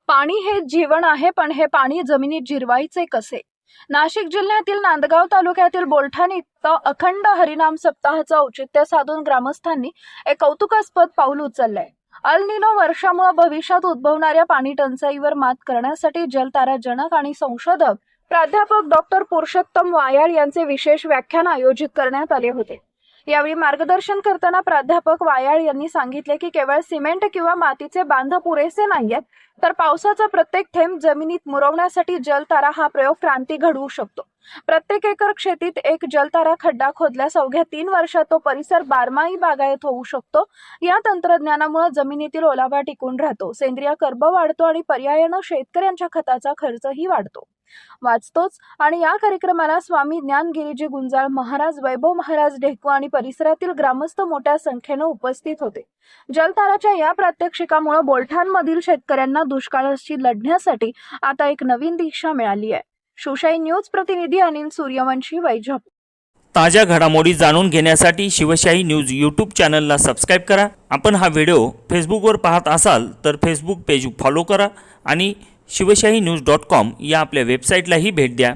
पाणी हे जीवन आहे, पण हे पाणी जमिनीत जिरवायचे कसे? नाशिक जिल्ह्यातील नांदगाव तालुक्यातील बोलठाण इथं अखंड हरिनाम सप्ताहाचं औचित्य साधून ग्रामस्थांनी एक कौतुकास्पद पाऊल उचललंय. अल निनो वर्षामुळे भविष्यात उद्भवणाऱ्या पाणी टंचाईवर मात करण्यासाठी जलतारा जनक आणि संशोधक प्राध्यापक डॉक्टर पुरुषोत्तम वायाळ यांचे विशेष व्याख्यान आयोजित करण्यात आले होते. यावेळी मार्गदर्शन करताना प्राध्यापक वायाळ यांनी सांगितले की केवळ सिमेंट किंवा मातीचे बांध पुरेसे नाहीयेत, तर पावसाचा प्रत्येक थेंब जमिनीत मुरवण्यासाठी जलतारा हा प्रयोग क्रांती घडवू शकतो. प्रत्येक एकर शेतीत एक जलतारा खड्डा खोदल्यास अवघ्या 3 वर्षात तो परिसर बारमाही बागायत होऊ शकतो. या तंत्रज्ञानामुळे जमिनीतील ओलावा टिकून राहतो, सेंद्रिय कर्ब वाढतो आणि पर्यायाने शेतकऱ्यांच्या खताचा खर्चही वाचतोच. आणि या कार्यक्रमाला स्वामी ज्ञानगिरीजी गुंजाळ महाराज, वैभव महाराज ढेकू आणि परिसरातील ग्रामस्थ मोठ्या संख्येने उपस्थित होते. जलताराच्या या प्रात्यक्षिकामुळे बोलठाणमधील शेतकऱ्यांना दुष्काळाशी लढण्यासाठी आता एक नवीन दिशा मिळाली आहे. शिवशाही न्यूज प्रतिनिधी अनिल सूर्यवंशी, वैजापूर. ताज्या घडामोडी जाणून घेण्यासाठी शिवशाही न्यूज यूट्यूब चॅनलला सबस्क्राईब करा. आपण हा व्हिडिओ फेसबुकवर पाहत असाल तर फेसबुक पेज फॉलो करा आणि शिवशाही न्यूज.com या आपल्या वेबसाईटलाही भेट द्या.